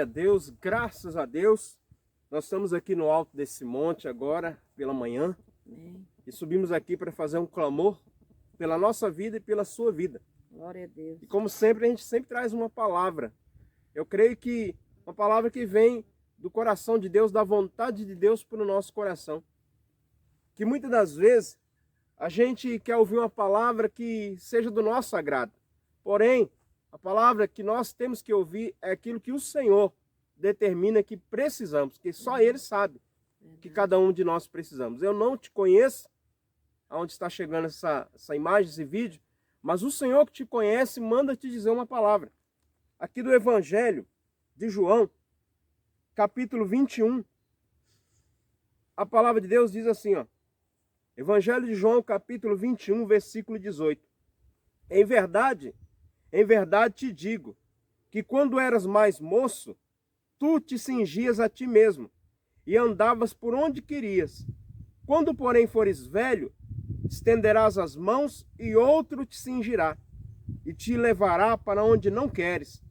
Glória a Deus, graças a Deus. Nós estamos aqui no alto desse monte agora, pela manhã. Amém. E subimos aqui para fazer um clamor pela nossa vida e pela sua vida. Glória a Deus. E como sempre, a gente sempre traz uma palavra. Eu creio que uma palavra que vem do coração de Deus, da vontade de Deus para o nosso coração. Que muitas das vezes a gente quer ouvir uma palavra que seja do nosso agrado. Porém, a palavra que nós temos que ouvir é aquilo que o Senhor determina que precisamos, que só Ele sabe que cada um de nós precisamos. Eu não te conheço, aonde está chegando essa imagem, esse vídeo, mas o Senhor que te conhece manda te dizer uma palavra. Aqui do Evangelho de João, capítulo 21, a palavra de Deus diz assim, ó. Evangelho de João, capítulo 21, versículo 18. Em verdade te digo, que quando eras mais moço, tu te cingias a ti mesmo, e andavas por onde querias. Quando, porém, fores velho, estenderás as mãos, e outro te cingirá, e te levará para onde não queres.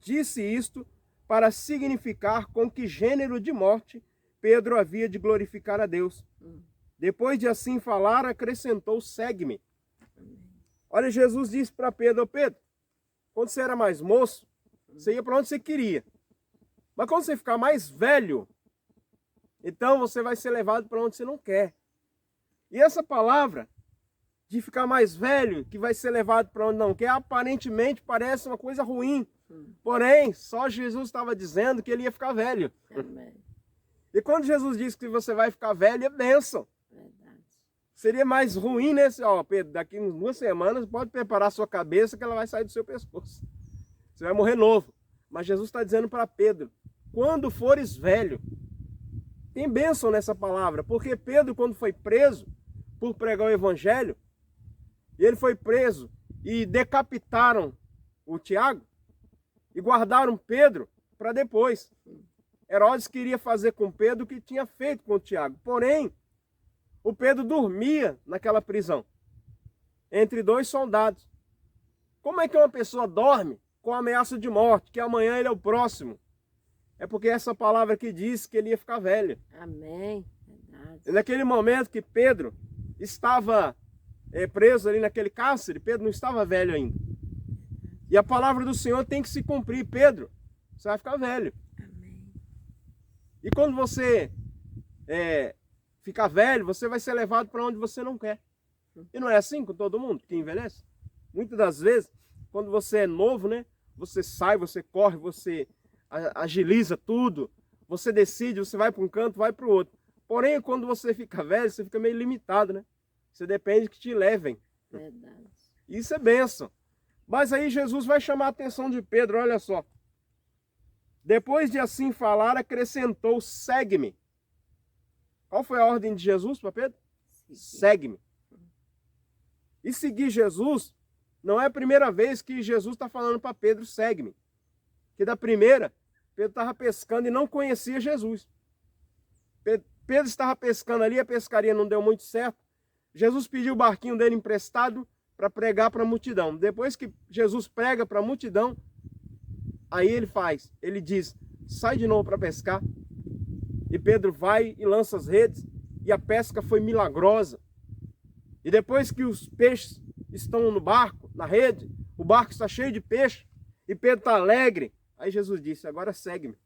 Disse isto para significar com que gênero de morte Pedro havia de glorificar a Deus. Depois de assim falar, acrescentou, segue-me. Olha, Jesus disse para Pedro, Pedro, quando você era mais moço, você ia para onde você queria. Mas quando você ficar mais velho, então você vai ser levado para onde você não quer. E essa palavra de ficar mais velho, que vai ser levado para onde não quer, aparentemente parece uma coisa ruim. Porém, só Jesus estava dizendo que ele ia ficar velho. Amém. E quando Jesus disse que você vai ficar velho, é bênção. Verdade. Seria mais ruim nesse, ó, Pedro, daqui umas 2 semanas, pode preparar a sua cabeça que ela vai sair do seu pescoço. Você vai morrer novo. Mas Jesus está dizendo para Pedro, quando fores velho, tem bênção nessa palavra, porque Pedro, quando foi preso por pregar o evangelho, e ele foi preso e decapitaram o Tiago e guardaram Pedro para depois. Herodes queria fazer com Pedro o que tinha feito com o Tiago. Porém, o Pedro dormia naquela prisão, entre 2 soldados. Como é que uma pessoa dorme com a ameaça de morte, que amanhã ele é o próximo? É porque essa palavra que diz que ele ia ficar velho. Amém. Verdade. E naquele momento que Pedro estava preso ali naquele cárcere, Pedro não estava velho ainda. E a palavra do Senhor tem que se cumprir. Pedro, você vai ficar velho. E quando você ficar velho, você vai ser levado para onde você não quer. E não é assim com todo mundo que envelhece? Muitas das vezes, quando você é novo, né? Você sai, você corre, você agiliza tudo. Você decide, você vai para um canto, vai para o outro. Porém, quando você fica velho, você fica meio limitado, né? Você depende que te levem. Verdade. Isso é bênção. Mas aí Jesus vai chamar a atenção de Pedro, olha só. Depois de assim falar, acrescentou, segue-me. Qual foi a ordem de Jesus para Pedro? Segue-me. E seguir Jesus não é a primeira vez que Jesus está falando para Pedro, segue-me. Que da primeira, Pedro estava pescando e não conhecia Jesus. Pedro estava pescando ali, a pescaria não deu muito certo. Jesus pediu o barquinho dele emprestado para pregar para a multidão. Depois que Jesus prega para a multidão, aí ele diz, sai de novo para pescar. E Pedro vai e lança as redes, e a pesca foi milagrosa. E depois que os peixes estão no barco, na rede, o barco está cheio de peixe, e Pedro está alegre. Aí Jesus disse, agora segue-me.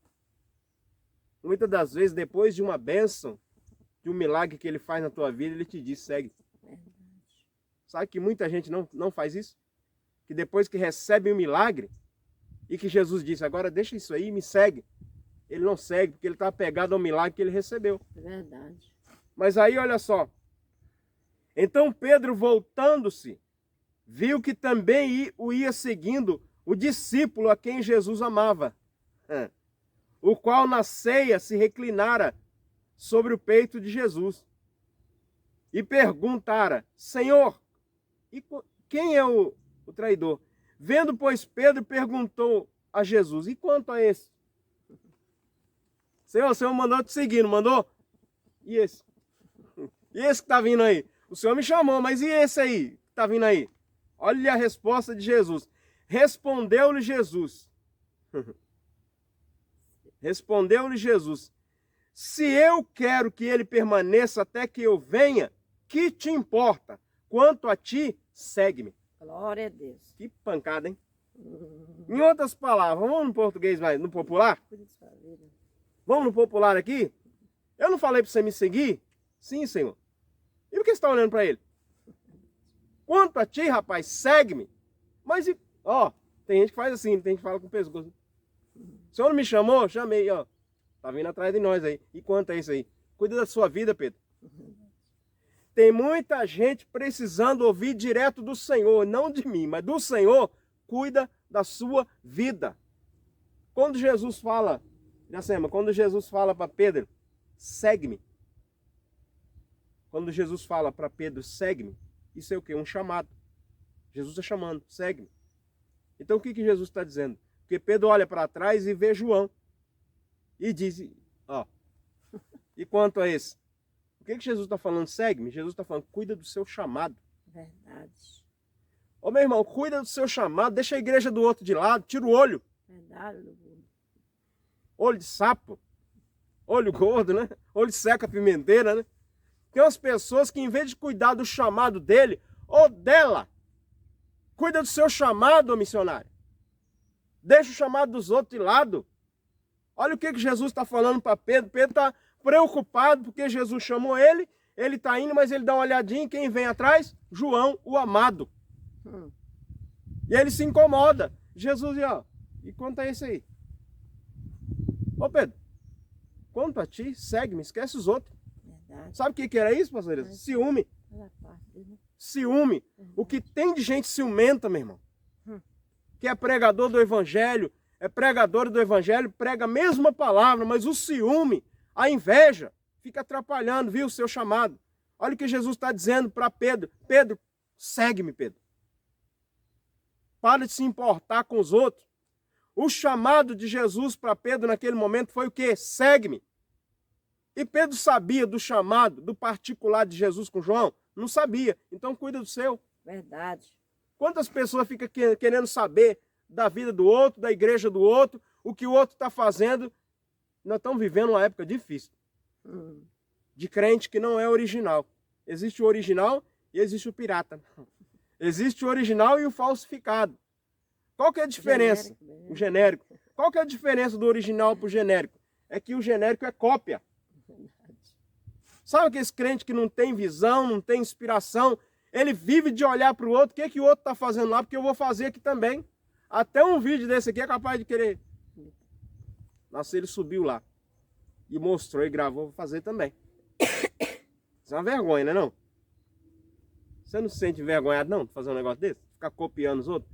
Muitas das vezes, depois de uma bênção, de um milagre que ele faz na tua vida, ele te diz, segue. Sabe que muita gente não faz isso? Que depois que recebe um milagre, e que Jesus disse, agora deixa isso aí e me segue. Ele não segue, porque ele está apegado ao milagre que ele recebeu. Verdade. Mas aí, olha só. Então Pedro, voltando-se, viu que também o ia seguindo o discípulo a quem Jesus amava, o qual na ceia se reclinara sobre o peito de Jesus. E perguntara, Senhor, e quem é o traidor? Vendo, pois, Pedro perguntou a Jesus, e quanto a esse? Senhor, o Senhor mandou te seguir, não mandou? E esse? E esse que está vindo aí? O Senhor me chamou, mas e esse aí que está vindo aí? Olha a resposta de Jesus. Respondeu-lhe Jesus. Respondeu-lhe Jesus: se eu quero que ele permaneça até que eu venha, que te importa? Quanto a ti, segue-me. Glória a Deus. Que pancada, hein? Em outras palavras, vamos no português, mais no popular? Cuide de sua vida. Vamos no popular aqui? Eu não falei para você me seguir? Sim, Senhor. E por que você está olhando para ele? Quanto a ti, rapaz, segue-me. Mas, ó, tem gente que faz assim, tem gente que fala com o pescoço. O Senhor não me chamou? Chamei, ó. Tá vindo atrás de nós aí. E quanto é isso aí? Cuida da sua vida, Pedro. Tem muita gente precisando ouvir direto do Senhor, não de mim, mas do Senhor. Cuida da sua vida. Quando Jesus fala, quando Jesus fala para Pedro, segue-me. Quando Jesus fala para Pedro, segue-me, isso é o quê? Um chamado. Jesus está chamando, segue-me. Então o que Jesus está dizendo? Porque Pedro olha para trás e vê João. E diz, ó, e quanto a esse? O que Jesus está falando? Segue-me. Jesus está falando, cuida do seu chamado. Verdade. Ô meu irmão, cuida do seu chamado, deixa a igreja do outro de lado, tira o olho. Verdade, Lúcio. Olho de sapo, olho gordo, né? Olho de seca pimenteira, né? Tem umas pessoas que em vez de cuidar do chamado dele ou dela, cuida do seu chamado, ô missionário. Deixa o chamado dos outros de lado. Olha o que Jesus está falando para Pedro. Pedro está preocupado porque Jesus chamou ele está indo, mas ele dá uma olhadinha em quem vem atrás? João, o amado. E ele se incomoda. Jesus, ó, e quanto a esse aí? Ô Pedro, quanto a ti, segue-me, esquece os outros. Verdade. Sabe o que era isso, pastor? Ciúme. Ciúme. O que tem de gente ciumenta, meu irmão, que é pregador do evangelho, é pregador do evangelho, prega a mesma palavra, mas o ciúme, a inveja, fica atrapalhando, viu, o seu chamado. Olha o que Jesus está dizendo para Pedro. Pedro, segue-me, Pedro. Para de se importar com os outros. O chamado de Jesus para Pedro naquele momento foi o quê? Segue-me. E Pedro sabia do chamado, do particular de Jesus com João? Não sabia. Então cuida do seu. Verdade. Quantas pessoas ficam querendo saber da vida do outro, da igreja do outro, o que o outro está fazendo? Nós estamos vivendo uma época difícil. De crente que não é original. Existe o original e existe o pirata. Existe o original e o falsificado. Qual que é a diferença? O genérico. Qual que é a diferença do original para o genérico? É que o genérico é cópia. Sabe aqueles crentes que não tem visão, não tem inspiração? Ele vive de olhar para o outro. O que, que o outro está fazendo lá? Porque eu vou fazer aqui também. Até um vídeo desse aqui é capaz de querer. Nossa, ele subiu lá. E mostrou e gravou. Vou fazer também. Isso é uma vergonha, né não? Você não se sente envergonhado não? De fazer um negócio desse? Ficar copiando os outros?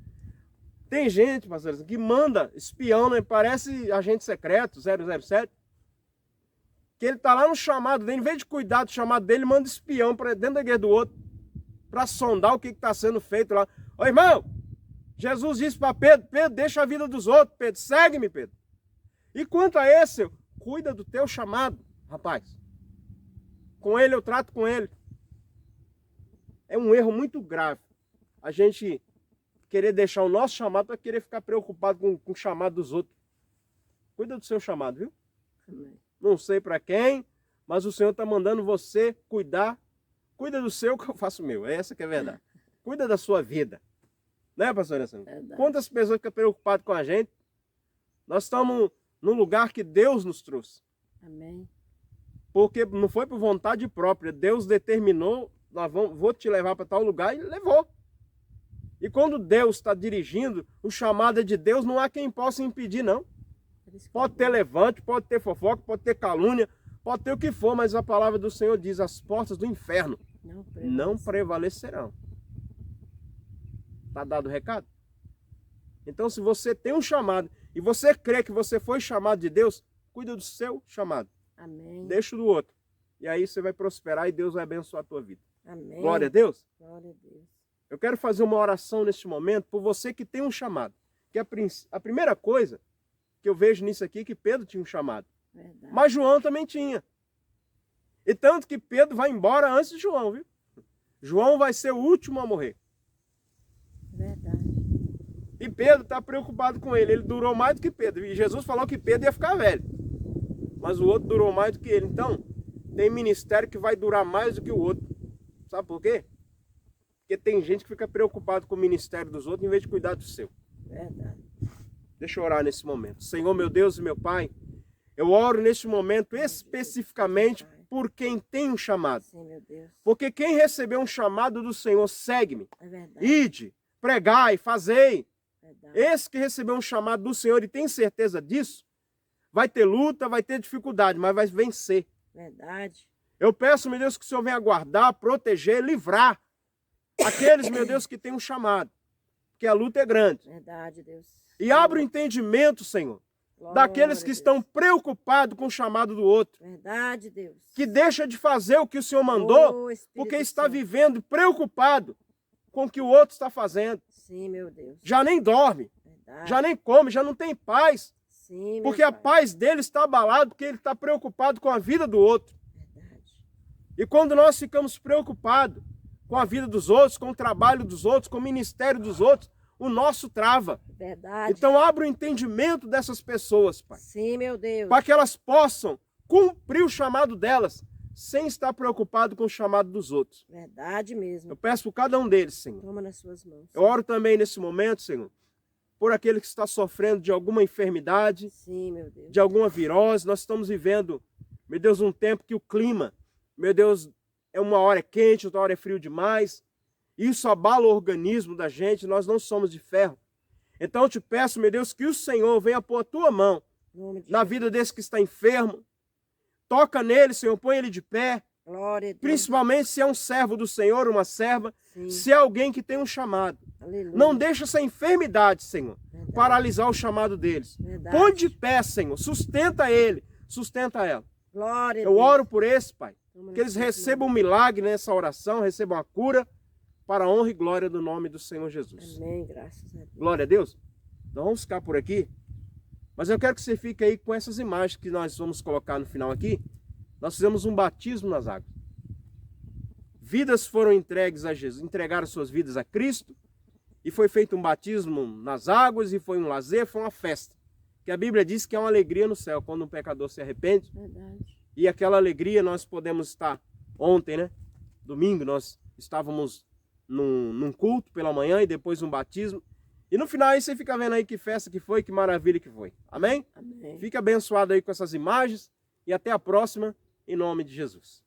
Tem gente, pastor, que manda espião, né? Parece agente secreto, 007. Que ele tá lá no chamado dele, em vez de cuidar do chamado dele, manda espião para dentro da igreja do outro, para sondar o que está sendo feito lá. Ô irmão, Jesus disse para Pedro, Pedro, deixa a vida dos outros, Pedro, segue-me, Pedro. E quanto a esse, cuida do teu chamado, rapaz. Com ele eu trato com ele. É um erro muito grave a gente querer deixar o nosso chamado para querer ficar preocupado com o chamado dos outros. Cuida do seu chamado, viu? Amém. Não sei para quem, mas o Senhor está mandando você cuidar. Cuida do seu que eu faço o meu. É essa que é a verdade. Cuida da sua vida. Né, pastora Sandra? Quantas pessoas ficam preocupadas com a gente? Nós estamos no lugar que Deus nos trouxe. Amém. Porque não foi por vontade própria. Deus determinou, vou te levar para tal lugar e levou. E quando Deus está dirigindo, o chamado é de Deus, não há quem possa impedir, não. Pode ter levante, pode ter fofoca, pode ter calúnia, pode ter o que for, mas a palavra do Senhor diz, as portas do inferno não prevalecerão. Está dado o recado? Então, se você tem um chamado e você crê que você foi chamado de Deus, cuida do seu chamado. Amém. Deixa do outro. E aí você vai prosperar e Deus vai abençoar a tua vida. Amém. Glória a Deus. Glória a Deus. Eu quero fazer uma oração neste momento por você que tem um chamado. Que a primeira coisa que eu vejo nisso aqui é que Pedro tinha um chamado. Verdade. Mas João também tinha. E tanto que Pedro vai embora antes de João, viu? João vai ser o último a morrer. Verdade. E Pedro está preocupado com ele. Ele durou mais do que Pedro. E Jesus falou que Pedro ia ficar velho. mas o outro durou mais do que ele. Então, tem ministério que vai durar mais do que o outro. Sabe por quê? Porque tem gente que fica preocupado com o ministério dos outros em vez de cuidar do seu. Verdade. Deixa eu orar nesse momento. Senhor, meu Deus e meu Pai, eu oro neste momento especificamente por quem tem um chamado. Sim, meu Deus. Porque quem recebeu um chamado do Senhor, segue-me. É verdade. Ide, pregai, fazei. Verdade. Esse que recebeu um chamado do Senhor e tem certeza disso, vai ter luta, vai ter dificuldade, mas vai vencer. Verdade. Eu peço, meu Deus, que o Senhor venha guardar, proteger, livrar aqueles, meu Deus, que têm um chamado. Porque a luta é grande. Verdade, Deus. E abra o entendimento, Senhor, Glória daqueles a que Deus. estão preocupados com o chamado do outro. Verdade, Deus. Que deixa de fazer o que o Senhor mandou, Oh, Espírito porque está Santo. vivendo preocupado com o que o outro está fazendo. Sim, meu Deus. Já nem dorme, Verdade. já nem come, já não tem paz. Sim, meu Porque a Pai. paz dele está abalada, porque ele está preocupado com a vida do outro. Verdade. E quando nós ficamos preocupados com a vida dos outros, com o trabalho dos outros, com o ministério dos outros, o nosso trava. Verdade. Então abra o entendimento dessas pessoas, Pai, Sim, meu Deus. para que elas possam cumprir o chamado delas, sem estar preocupado com o chamado dos outros. Verdade mesmo. Eu peço por cada um deles, Senhor. Toma nas suas mãos. Eu oro também nesse momento, Senhor, por aquele que está sofrendo de alguma enfermidade, Sim, meu Deus. de alguma virose. Nós estamos vivendo, meu Deus, um tempo que o clima, meu Deus, uma hora é quente, outra hora é frio demais. Isso abala o organismo da gente, nós não somos de ferro. Então eu te peço, meu Deus, que o Senhor venha pôr a tua mão Em nome de na Jesus. vida desse que está enfermo. Toca nele, Senhor, põe ele de pé. Glória a Deus. Principalmente se é um servo do Senhor, uma serva, Sim. se é alguém que tem um chamado. Aleluia. Não deixa essa enfermidade, Senhor, Verdade. paralisar o chamado deles. Verdade. Põe de pé, Senhor, sustenta ele, sustenta ela. Glória a Eu Deus. oro por esse, Pai, Toma que eles nas suas recebam um milagre nessa oração, recebam a cura, para a honra e glória do nome do Senhor Jesus. mãos. Amém, graças a Deus. Glória a Deus. Nós vamos ficar por aqui, mas eu quero que você fique aí com essas imagens que nós vamos colocar no final aqui. Nós fizemos um batismo nas águas. Vidas foram entregues a Jesus, entregaram suas vidas a Cristo, e foi feito um batismo nas águas, e foi um lazer, foi uma festa. Que a Bíblia diz que é uma alegria no céu, quando um pecador se arrepende. Verdade. E aquela alegria nós podemos estar ontem, né? Domingo nós estávamos num culto pela manhã e depois um batismo. E no final aí você fica vendo aí que festa que foi, que maravilha que foi. Amém? Amém. Fica abençoado aí com essas imagens e até a próxima, em nome de Jesus.